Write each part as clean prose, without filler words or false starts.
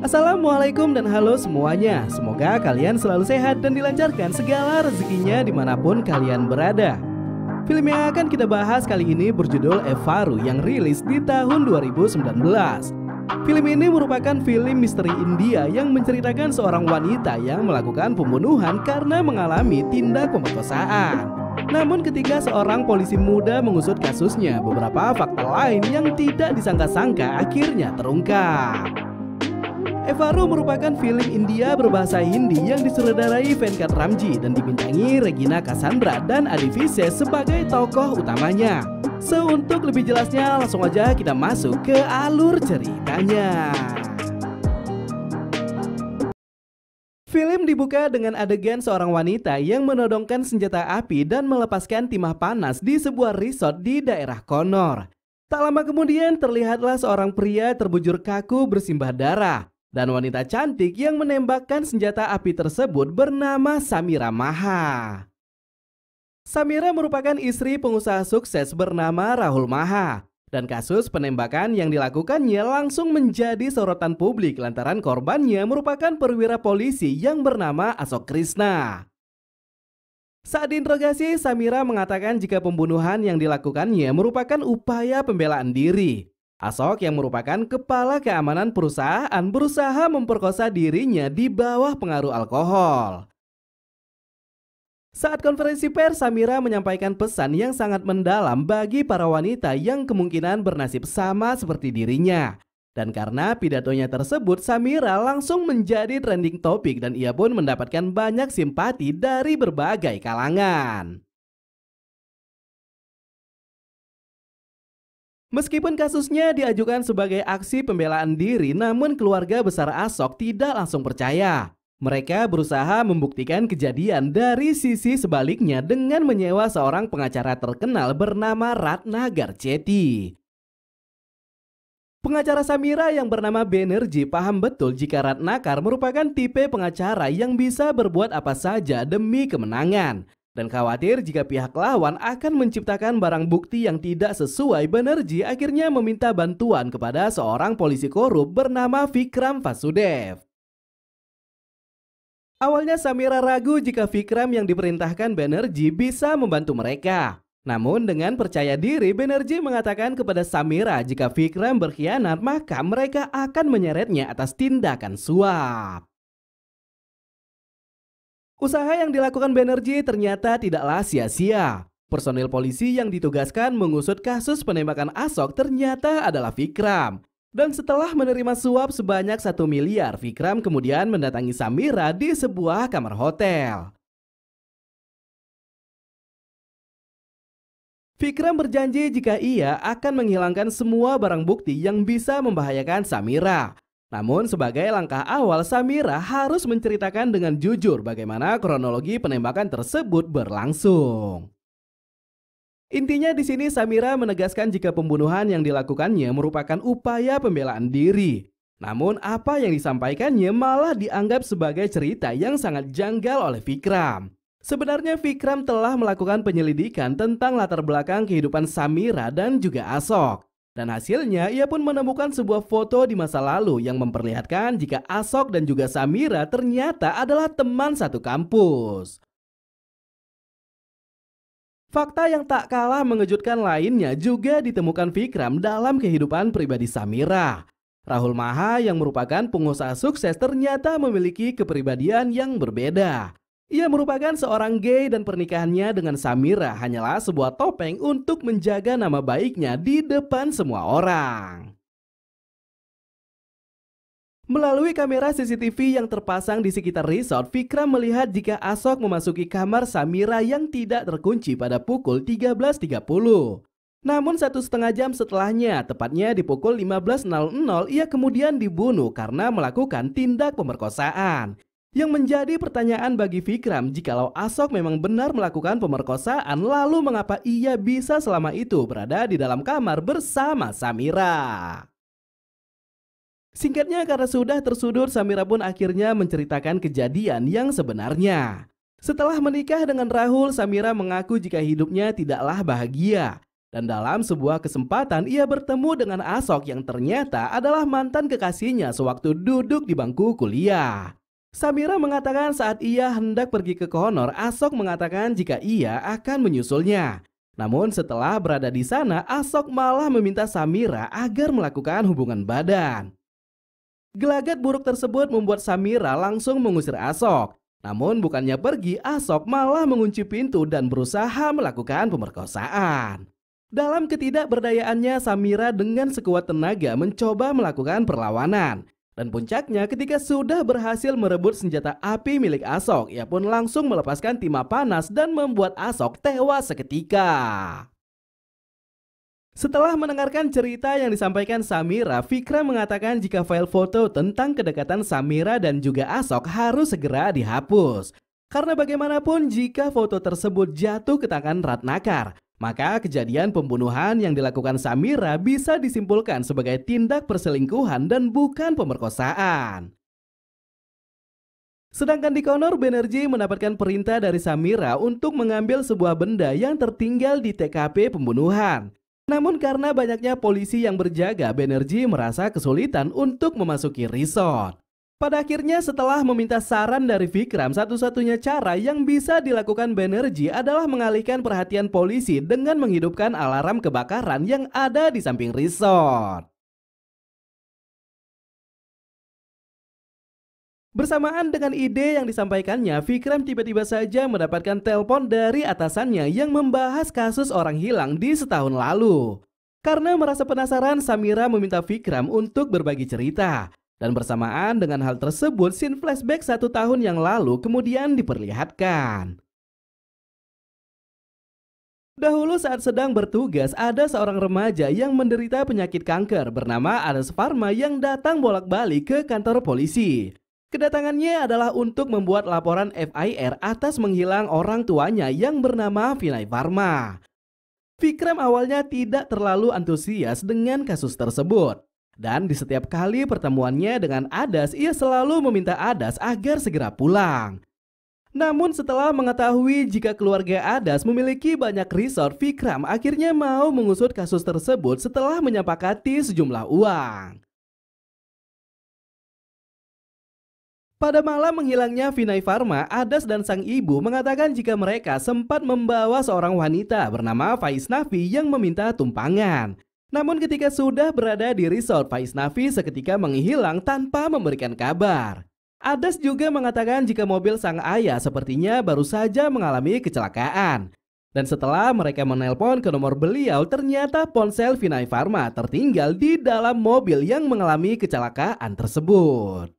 Assalamualaikum dan halo semuanya. Semoga kalian selalu sehat dan dilancarkan segala rezekinya dimanapun kalian berada. Film yang akan kita bahas kali ini berjudul Evaru yang rilis di tahun 2019. Film ini merupakan film misteri India yang menceritakan seorang wanita yang melakukan pembunuhan karena mengalami tindak pemerkosaan. Namun ketika seorang polisi muda mengusut kasusnya, beberapa fakta lain yang tidak disangka-sangka akhirnya terungkap. Evaru merupakan film India berbahasa Hindi yang disutradarai Venkat Ramji dan dibintangi Regina Cassandra dan Adi Vise sebagai tokoh utamanya. Untuk lebih jelasnya langsung aja kita masuk ke alur ceritanya. Film dibuka dengan adegan seorang wanita yang menodongkan senjata api dan melepaskan timah panas di sebuah resort di daerah Connor. Tak lama kemudian terlihatlah seorang pria terbujur kaku bersimbah darah. Dan wanita cantik yang menembakkan senjata api tersebut bernama Samira Maha. Samira merupakan istri pengusaha sukses bernama Rahul Maha. Dan kasus penembakan yang dilakukannya langsung menjadi sorotan publik lantaran korbannya merupakan perwira polisi yang bernama Ashok Krishna. Saat diinterogasi, Samira mengatakan jika pembunuhan yang dilakukannya merupakan upaya pembelaan diri. Ashok yang merupakan kepala keamanan perusahaan berusaha memperkosa dirinya di bawah pengaruh alkohol. Saat konferensi pers, Samira menyampaikan pesan yang sangat mendalam bagi para wanita yang kemungkinan bernasib sama seperti dirinya. Dan karena pidatonya tersebut, Samira langsung menjadi trending topik dan ia pun mendapatkan banyak simpati dari berbagai kalangan. Meskipun kasusnya diajukan sebagai aksi pembelaan diri, namun keluarga besar Ashok tidak langsung percaya. Mereka berusaha membuktikan kejadian dari sisi sebaliknya dengan menyewa seorang pengacara terkenal bernama Ratna Garcheti. Pengacara Samira yang bernama Banerjee paham betul jika Ratnakar merupakan tipe pengacara yang bisa berbuat apa saja demi kemenangan. Dan khawatir jika pihak lawan akan menciptakan barang bukti yang tidak sesuai, Banerjee akhirnya meminta bantuan kepada seorang polisi korup bernama Vikram Vasudev. Awalnya Samira ragu jika Vikram yang diperintahkan Banerjee bisa membantu mereka. Namun dengan percaya diri, Banerjee mengatakan kepada Samira jika Vikram berkhianat maka mereka akan menyeretnya atas tindakan suap. Usaha yang dilakukan Banerjee ternyata tidaklah sia-sia. Personil polisi yang ditugaskan mengusut kasus penembakan Ashok ternyata adalah Vikram. Dan setelah menerima suap sebanyak 1 miliar, Vikram kemudian mendatangi Samira di sebuah kamar hotel. Vikram berjanji jika ia akan menghilangkan semua barang bukti yang bisa membahayakan Samira. Namun sebagai langkah awal, Samira harus menceritakan dengan jujur bagaimana kronologi penembakan tersebut berlangsung. Intinya di sini Samira menegaskan jika pembunuhan yang dilakukannya merupakan upaya pembelaan diri. Namun apa yang disampaikannya malah dianggap sebagai cerita yang sangat janggal oleh Vikram. Sebenarnya Vikram telah melakukan penyelidikan tentang latar belakang kehidupan Samira dan juga Ashok. Dan hasilnya ia pun menemukan sebuah foto di masa lalu yang memperlihatkan jika Ashok dan juga Samira ternyata adalah teman satu kampus. Fakta yang tak kalah mengejutkan lainnya juga ditemukan Vikram dalam kehidupan pribadi Samira. Rahul Maha yang merupakan pengusaha sukses ternyata memiliki kepribadian yang berbeda. Ia merupakan seorang gay dan pernikahannya dengan Samira hanyalah sebuah topeng untuk menjaga nama baiknya di depan semua orang. Melalui kamera CCTV yang terpasang di sekitar resort, Vikram melihat jika Ashok memasuki kamar Samira yang tidak terkunci pada pukul 13.30. Namun 1,5 jam setelahnya, tepatnya di pukul 15.00, ia kemudian dibunuh karena melakukan tindak pemerkosaan. Yang menjadi pertanyaan bagi Vikram, jikalau Ashok memang benar melakukan pemerkosaan, lalu mengapa ia bisa selama itu berada di dalam kamar bersama Samira? Singkatnya, karena sudah tersudut, Samira pun akhirnya menceritakan kejadian yang sebenarnya. Setelah menikah dengan Rahul, Samira mengaku jika hidupnya tidaklah bahagia. Dan dalam sebuah kesempatan ia bertemu dengan Asok yang ternyata adalah mantan kekasihnya sewaktu duduk di bangku kuliah. Samira mengatakan saat ia hendak pergi ke Connor, Asok mengatakan jika ia akan menyusulnya. Namun setelah berada di sana, Asok malah meminta Samira agar melakukan hubungan badan. Gelagat buruk tersebut membuat Samira langsung mengusir Asok. Namun bukannya pergi, Asok malah mengunci pintu dan berusaha melakukan pemerkosaan. Dalam ketidakberdayaannya, Samira dengan sekuat tenaga mencoba melakukan perlawanan. Dan puncaknya ketika sudah berhasil merebut senjata api milik Asok, ia pun langsung melepaskan timah panas dan membuat Asok tewas seketika. Setelah mendengarkan cerita yang disampaikan Samira, Vikram mengatakan jika file foto tentang kedekatan Samira dan juga Asok harus segera dihapus. Karena bagaimanapun jika foto tersebut jatuh ke tangan Ratnakar, maka kejadian pembunuhan yang dilakukan Samira bisa disimpulkan sebagai tindak perselingkuhan dan bukan pemerkosaan. Sedangkan di Connor, Banerjee mendapatkan perintah dari Samira untuk mengambil sebuah benda yang tertinggal di TKP pembunuhan. Namun karena banyaknya polisi yang berjaga, Banerjee merasa kesulitan untuk memasuki resort. Pada akhirnya setelah meminta saran dari Vikram, satu-satunya cara yang bisa dilakukan Banerjee adalah mengalihkan perhatian polisi dengan menghidupkan alarm kebakaran yang ada di samping resort. Bersamaan dengan ide yang disampaikannya, Vikram tiba-tiba saja mendapatkan telepon dari atasannya yang membahas kasus orang hilang di setahun lalu. Karena merasa penasaran, Samira meminta Vikram untuk berbagi cerita. Dan bersamaan dengan hal tersebut, scene flashback 1 tahun yang lalu kemudian diperlihatkan. Dahulu saat sedang bertugas, ada seorang remaja yang menderita penyakit kanker bernama Adas Pharma yang datang bolak-balik ke kantor polisi. Kedatangannya adalah untuk membuat laporan FIR atas menghilang orang tuanya yang bernama Vinay Pharma. Vikram awalnya tidak terlalu antusias dengan kasus tersebut. Dan di setiap kali pertemuannya dengan Adas, ia selalu meminta Adas agar segera pulang. Namun setelah mengetahui jika keluarga Adas memiliki banyak resort, Vikram akhirnya mau mengusut kasus tersebut setelah menyepakati sejumlah uang. Pada malam menghilangnya Vinay Pharma, Adas dan sang ibu mengatakan jika mereka sempat membawa seorang wanita bernama Vaishnavi yang meminta tumpangan. Namun ketika sudah berada di resort, Vaishnavi seketika menghilang tanpa memberikan kabar. Adas juga mengatakan jika mobil sang ayah sepertinya baru saja mengalami kecelakaan. Dan setelah mereka menelpon ke nomor beliau, ternyata ponsel Vinay Pharma tertinggal di dalam mobil yang mengalami kecelakaan tersebut.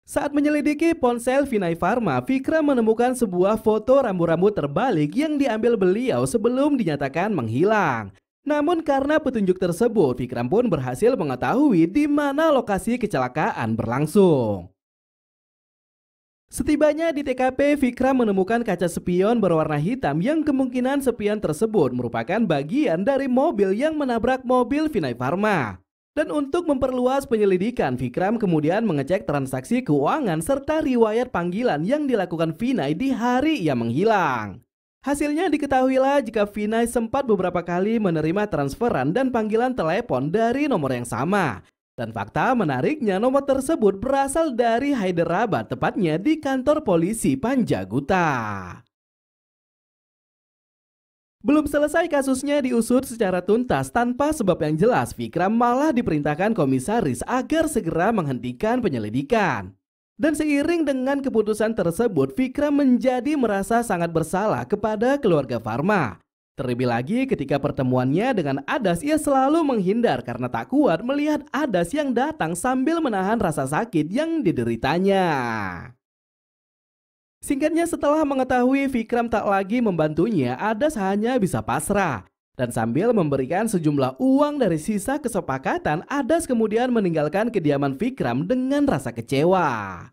Saat menyelidiki ponsel Vinay Pharma, Vikram menemukan sebuah foto rambu-rambu terbalik yang diambil beliau sebelum dinyatakan menghilang. Namun karena petunjuk tersebut, Vikram pun berhasil mengetahui di mana lokasi kecelakaan berlangsung. Setibanya di TKP, Vikram menemukan kaca spion berwarna hitam yang kemungkinan spion tersebut merupakan bagian dari mobil yang menabrak mobil Vinay Pharma. Dan untuk memperluas penyelidikan, Vikram kemudian mengecek transaksi keuangan serta riwayat panggilan yang dilakukan Vinay di hari ia menghilang. Hasilnya diketahuilah jika Vinay sempat beberapa kali menerima transferan dan panggilan telepon dari nomor yang sama. Dan fakta menariknya, nomor tersebut berasal dari Hyderabad, tepatnya di kantor polisi Panjaguta. Belum selesai kasusnya diusut secara tuntas tanpa sebab yang jelas, Vikram malah diperintahkan komisaris agar segera menghentikan penyelidikan. Dan seiring dengan keputusan tersebut, Vikram menjadi merasa sangat bersalah kepada keluarga Pharma. Terlebih lagi ketika pertemuannya dengan Adas, ia selalu menghindar karena tak kuat melihat Adas yang datang sambil menahan rasa sakit yang dideritanya. Singkatnya, setelah mengetahui Vikram tak lagi membantunya, Adas hanya bisa pasrah. Dan sambil memberikan sejumlah uang dari sisa kesepakatan, Adas kemudian meninggalkan kediaman Vikram dengan rasa kecewa.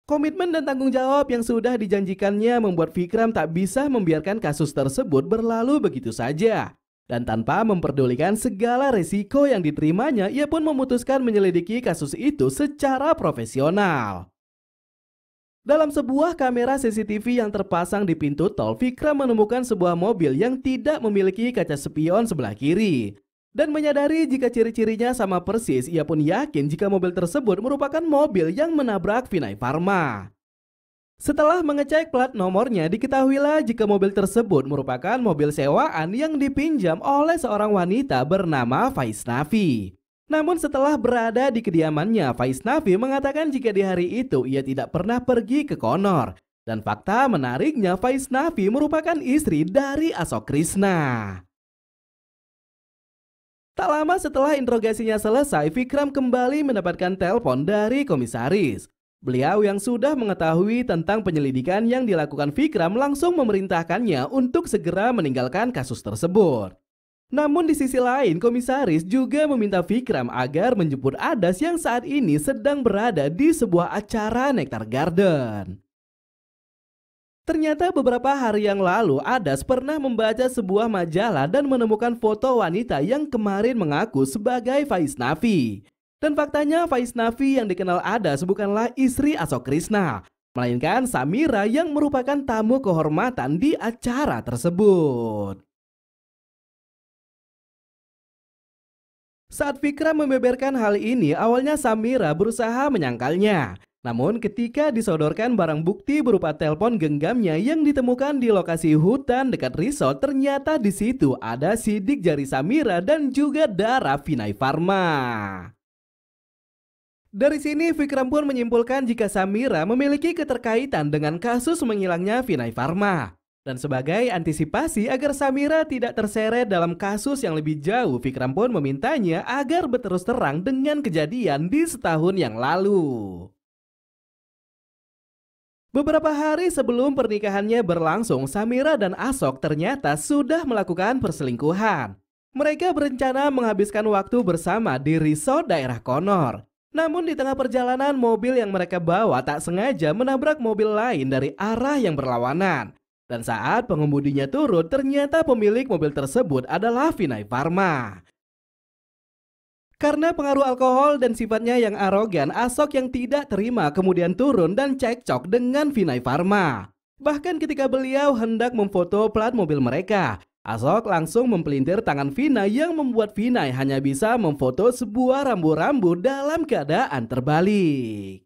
Komitmen dan tanggung jawab yang sudah dijanjikannya membuat Vikram tak bisa membiarkan kasus tersebut berlalu begitu saja. Dan tanpa memperdulikan segala resiko yang diterimanya, ia pun memutuskan menyelidiki kasus itu secara profesional. Dalam sebuah kamera CCTV yang terpasang di pintu tol, Vikram menemukan sebuah mobil yang tidak memiliki kaca spion sebelah kiri. Dan menyadari jika ciri-cirinya sama persis, ia pun yakin jika mobil tersebut merupakan mobil yang menabrak Vinay Pharma. Setelah mengecek plat nomornya, diketahuilah jika mobil tersebut merupakan mobil sewaan yang dipinjam oleh seorang wanita bernama Vaishnavi. Namun setelah berada di kediamannya, Vaishnavi mengatakan jika di hari itu ia tidak pernah pergi ke Connor. Dan fakta menariknya, Vaishnavi merupakan istri dari Ashok Krishna. Tak lama setelah interogasinya selesai, Vikram kembali mendapatkan telepon dari komisaris. Beliau yang sudah mengetahui tentang penyelidikan yang dilakukan Vikram langsung memerintahkannya untuk segera meninggalkan kasus tersebut. Namun di sisi lain, komisaris juga meminta Vikram agar menjemput Adas yang saat ini sedang berada di sebuah acara Nectar Garden. Ternyata beberapa hari yang lalu, Adas pernah membaca sebuah majalah dan menemukan foto wanita yang kemarin mengaku sebagai Vaishnavi. Dan faktanya Vaishnavi yang dikenal Adas bukanlah istri Ashok Krishna, melainkan Samira yang merupakan tamu kehormatan di acara tersebut. Saat Vikram membeberkan hal ini, awalnya Samira berusaha menyangkalnya. Namun ketika disodorkan barang bukti berupa telepon genggamnya yang ditemukan di lokasi hutan dekat resort, ternyata di situ ada sidik jari Samira dan juga darah Vinay Pharma. Dari sini Vikram pun menyimpulkan jika Samira memiliki keterkaitan dengan kasus menghilangnya Vinay Pharma. Dan sebagai antisipasi agar Samira tidak terseret dalam kasus yang lebih jauh, Vikram pun memintanya agar berterus terang dengan kejadian di setahun yang lalu. Beberapa hari sebelum pernikahannya berlangsung, Samira dan Ashok ternyata sudah melakukan perselingkuhan. Mereka berencana menghabiskan waktu bersama di resort daerah Connor. Namun di tengah perjalanan, mobil yang mereka bawa tak sengaja menabrak mobil lain dari arah yang berlawanan. Dan saat pengemudinya turun, ternyata pemilik mobil tersebut adalah Vinay Pharma. Karena pengaruh alkohol dan sifatnya yang arogan, Ashok yang tidak terima kemudian turun dan cekcok dengan Vinay Pharma. Bahkan ketika beliau hendak memfoto plat mobil mereka, Ashok langsung mempelintir tangan Vinay yang membuat Vinay hanya bisa memfoto sebuah rambu-rambu dalam keadaan terbalik.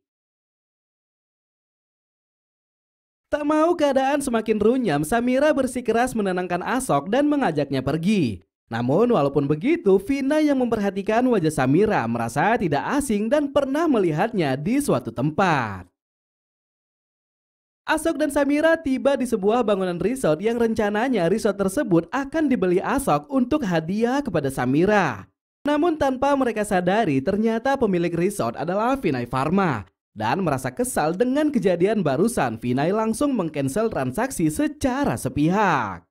Tak mau keadaan semakin runyam, Samira bersikeras menenangkan Ashok dan mengajaknya pergi. Namun walaupun begitu, Vinay yang memperhatikan wajah Samira merasa tidak asing dan pernah melihatnya di suatu tempat. Ashok dan Samira tiba di sebuah bangunan resort yang rencananya resort tersebut akan dibeli Ashok untuk hadiah kepada Samira. Namun tanpa mereka sadari, ternyata pemilik resort adalah Vinay Pharma. Dan merasa kesal dengan kejadian barusan, Vinay langsung mengcancel transaksi secara sepihak.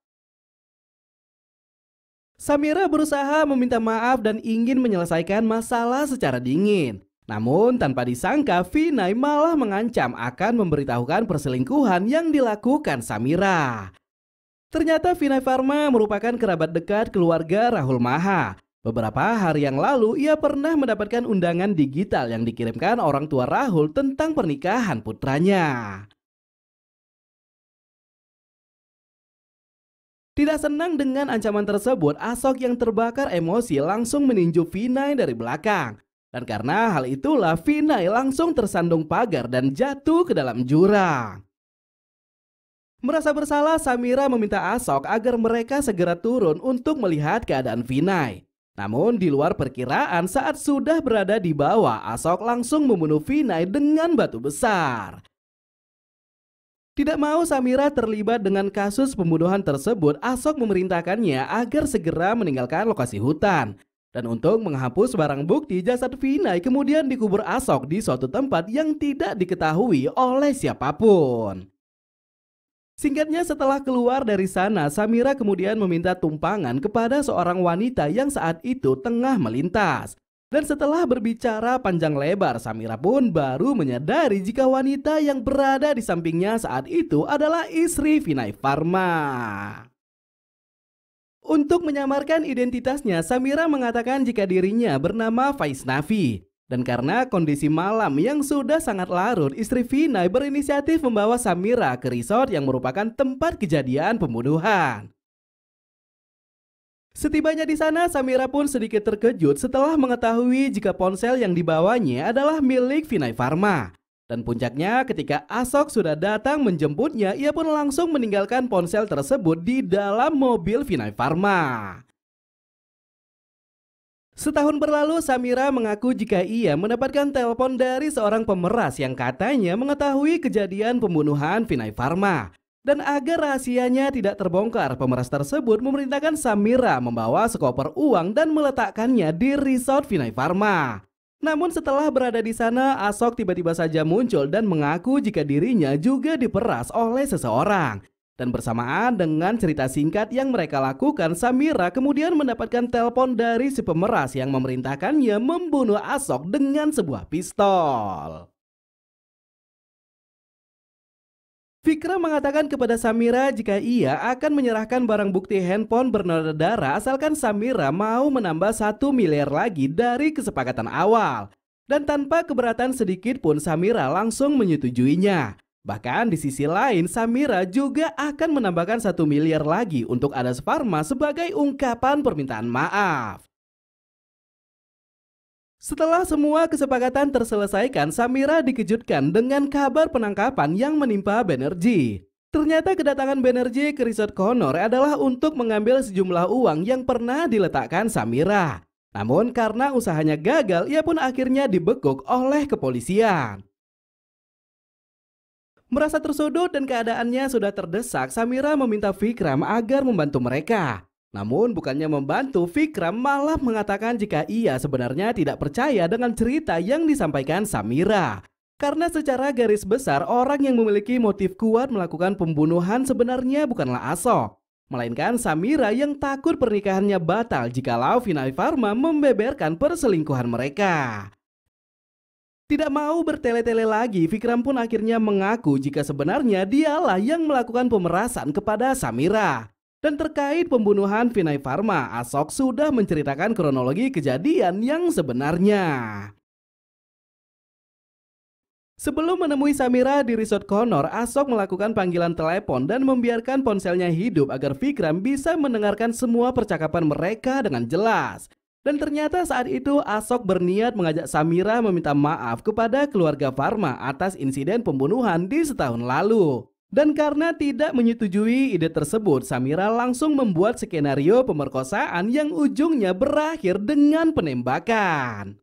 Samira berusaha meminta maaf dan ingin menyelesaikan masalah secara dingin. Namun tanpa disangka, Vinay malah mengancam akan memberitahukan perselingkuhan yang dilakukan Samira. Ternyata Vinay Pharma merupakan kerabat dekat keluarga Rahul Maha. Beberapa hari yang lalu ia pernah mendapatkan undangan digital yang dikirimkan orang tua Rahul tentang pernikahan putranya. Tidak senang dengan ancaman tersebut, Ashok yang terbakar emosi langsung meninju Vinay dari belakang. Dan karena hal itulah Vinay langsung tersandung pagar dan jatuh ke dalam jurang. Merasa bersalah, Samira meminta Ashok agar mereka segera turun untuk melihat keadaan Vinay. Namun di luar perkiraan, saat sudah berada di bawah, Ashok langsung membunuh Vinay dengan batu besar. Tidak mau Samira terlibat dengan kasus pembunuhan tersebut, Ashok memerintahkannya agar segera meninggalkan lokasi hutan. Dan untuk menghapus barang bukti, jasad Vinay kemudian dikubur Ashok di suatu tempat yang tidak diketahui oleh siapapun. Singkatnya, setelah keluar dari sana, Samira kemudian meminta tumpangan kepada seorang wanita yang saat itu tengah melintas. Dan setelah berbicara panjang lebar, Samira pun baru menyadari jika wanita yang berada di sampingnya saat itu adalah istri Vinay Pharma. Untuk menyamarkan identitasnya, Samira mengatakan jika dirinya bernama Vaishnavi. Dan karena kondisi malam yang sudah sangat larut, istri Vinay berinisiatif membawa Samira ke resort yang merupakan tempat kejadian pembunuhan. Setibanya di sana, Samira pun sedikit terkejut setelah mengetahui jika ponsel yang dibawanya adalah milik Vinay Pharma. Dan puncaknya ketika Ashok sudah datang menjemputnya, ia pun langsung meninggalkan ponsel tersebut di dalam mobil Vinay Pharma. Setahun berlalu, Samira mengaku jika ia mendapatkan telepon dari seorang pemeras yang katanya mengetahui kejadian pembunuhan Vinay Pharma. Dan agar rahasianya tidak terbongkar, pemeras tersebut memerintahkan Samira membawa sekoper uang dan meletakkannya di resort Vinay Pharma. Namun setelah berada di sana, Ashok tiba-tiba saja muncul dan mengaku jika dirinya juga diperas oleh seseorang. Dan bersamaan dengan cerita singkat yang mereka lakukan, Samira kemudian mendapatkan telepon dari si pemeras yang memerintahkannya membunuh Ashok dengan sebuah pistol. Vikram mengatakan kepada Samira jika ia akan menyerahkan barang bukti handphone bernoda darah asalkan Samira mau menambah 1 miliar lagi dari kesepakatan awal. Dan tanpa keberatan sedikit pun Samira langsung menyetujuinya. Bahkan di sisi lain, Samira juga akan menambahkan 1 miliar lagi untuk Adas Pharma sebagai ungkapan permintaan maaf. Setelah semua kesepakatan terselesaikan, Samira dikejutkan dengan kabar penangkapan yang menimpa Banerjee. Ternyata kedatangan Banerjee ke resort Connor adalah untuk mengambil sejumlah uang yang pernah diletakkan Samira. Namun karena usahanya gagal, ia pun akhirnya dibekuk oleh kepolisian. Merasa tersudut dan keadaannya sudah terdesak, Samira meminta Vikram agar membantu mereka. Namun bukannya membantu, Vikram malah mengatakan jika ia sebenarnya tidak percaya dengan cerita yang disampaikan Samira. Karena secara garis besar orang yang memiliki motif kuat melakukan pembunuhan sebenarnya bukanlah Ashok, melainkan Samira yang takut pernikahannya batal jikalau Vinay Pharma membeberkan perselingkuhan mereka. Tidak mau bertele-tele lagi, Vikram pun akhirnya mengaku jika sebenarnya dialah yang melakukan pemerasan kepada Samira. Dan terkait pembunuhan Vinay Pharma, Ashok sudah menceritakan kronologi kejadian yang sebenarnya. Sebelum menemui Samira di resort Connor, Ashok melakukan panggilan telepon dan membiarkan ponselnya hidup agar Vikram bisa mendengarkan semua percakapan mereka dengan jelas. Dan ternyata saat itu Ashok berniat mengajak Samira meminta maaf kepada keluarga Pharma atas insiden pembunuhan di setahun lalu. Dan karena tidak menyetujui ide tersebut, Samira langsung membuat skenario pemerkosaan yang ujungnya berakhir dengan penembakan.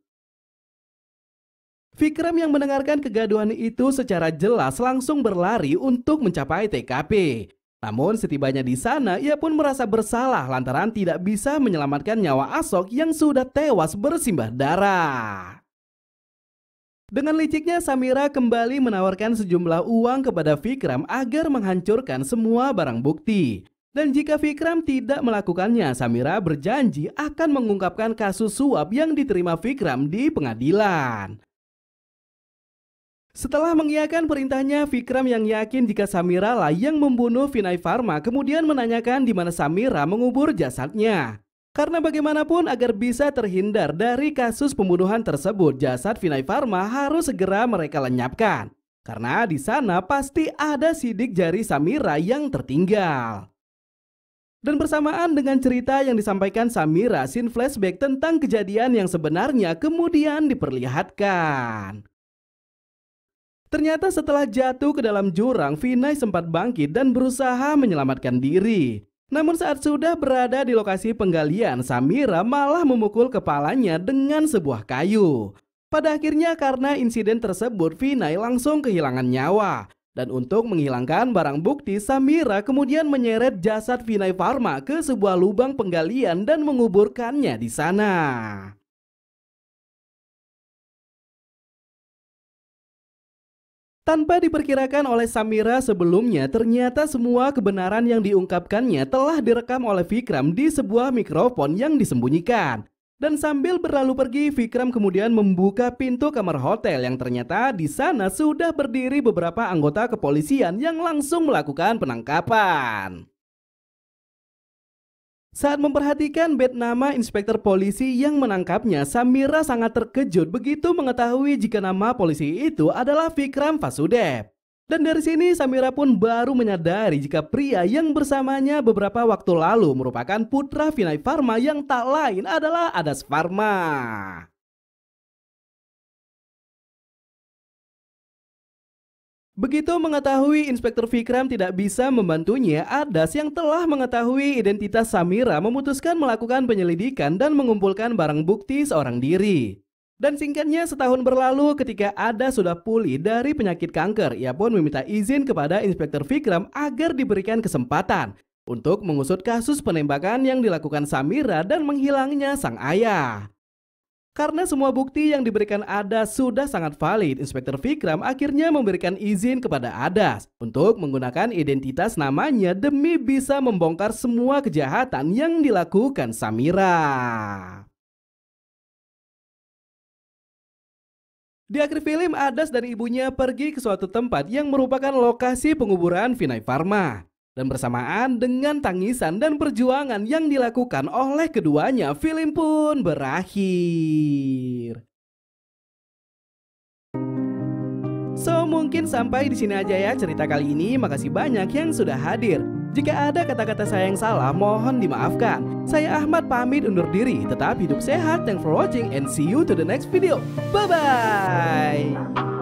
Vikram yang mendengarkan kegaduhan itu secara jelas langsung berlari untuk mencapai TKP. Namun setibanya di sana, ia pun merasa bersalah lantaran tidak bisa menyelamatkan nyawa Ashok yang sudah tewas bersimbah darah. Dengan liciknya, Samira kembali menawarkan sejumlah uang kepada Vikram agar menghancurkan semua barang bukti. Dan jika Vikram tidak melakukannya, Samira berjanji akan mengungkapkan kasus suap yang diterima Vikram di pengadilan. Setelah mengiyakan perintahnya, Vikram yang yakin jika Samira lah yang membunuh Vinay Pharma kemudian menanyakan di mana Samira mengubur jasadnya. Karena bagaimanapun agar bisa terhindar dari kasus pembunuhan tersebut, jasad Vinay Pharma harus segera mereka lenyapkan. Karena di sana pasti ada sidik jari Samira yang tertinggal. Dan bersamaan dengan cerita yang disampaikan Samira, scene flashback tentang kejadian yang sebenarnya kemudian diperlihatkan. Ternyata setelah jatuh ke dalam jurang, Vinay sempat bangkit dan berusaha menyelamatkan diri. Namun saat sudah berada di lokasi penggalian, Samira malah memukul kepalanya dengan sebuah kayu. Pada akhirnya karena insiden tersebut, Vinay langsung kehilangan nyawa. Dan untuk menghilangkan barang bukti, Samira kemudian menyeret jasad Vinay Pharma ke sebuah lubang penggalian dan menguburkannya di sana. Tanpa diperkirakan oleh Samira sebelumnya, ternyata semua kebenaran yang diungkapkannya telah direkam oleh Vikram di sebuah mikrofon yang disembunyikan. Dan sambil berlalu pergi, Vikram kemudian membuka pintu kamar hotel yang ternyata di sana sudah berdiri beberapa anggota kepolisian yang langsung melakukan penangkapan. Saat memperhatikan bed nama inspektur polisi yang menangkapnya, Samira sangat terkejut begitu mengetahui jika nama polisi itu adalah Vikram Vasudev. Dan dari sini Samira pun baru menyadari jika pria yang bersamanya beberapa waktu lalu merupakan putra Vinay Pharma yang tak lain adalah Adas Pharma. Begitu mengetahui Inspektur Vikram tidak bisa membantunya, Adas yang telah mengetahui identitas Samira memutuskan melakukan penyelidikan dan mengumpulkan barang bukti seorang diri. Dan singkatnya, setahun berlalu ketika Adas sudah pulih dari penyakit kanker, ia pun meminta izin kepada Inspektur Vikram agar diberikan kesempatan untuk mengusut kasus penembakan yang dilakukan Samira dan menghilangnya sang ayah. Karena semua bukti yang diberikan Adas sudah sangat valid, Inspektur Vikram akhirnya memberikan izin kepada Adas untuk menggunakan identitas namanya demi bisa membongkar semua kejahatan yang dilakukan Samira. Di akhir film, Adas dan ibunya pergi ke suatu tempat yang merupakan lokasi penguburan Vinay Pharma. Dan bersamaan dengan tangisan dan perjuangan yang dilakukan oleh keduanya, film pun berakhir. So, mungkin sampai di sini aja ya cerita kali ini. Makasih banyak yang sudah hadir. Jika ada kata-kata saya yang salah, mohon dimaafkan. Saya Ahmad pamit undur diri. Tetap hidup sehat. Thanks for watching and see you to the next video. Bye-bye.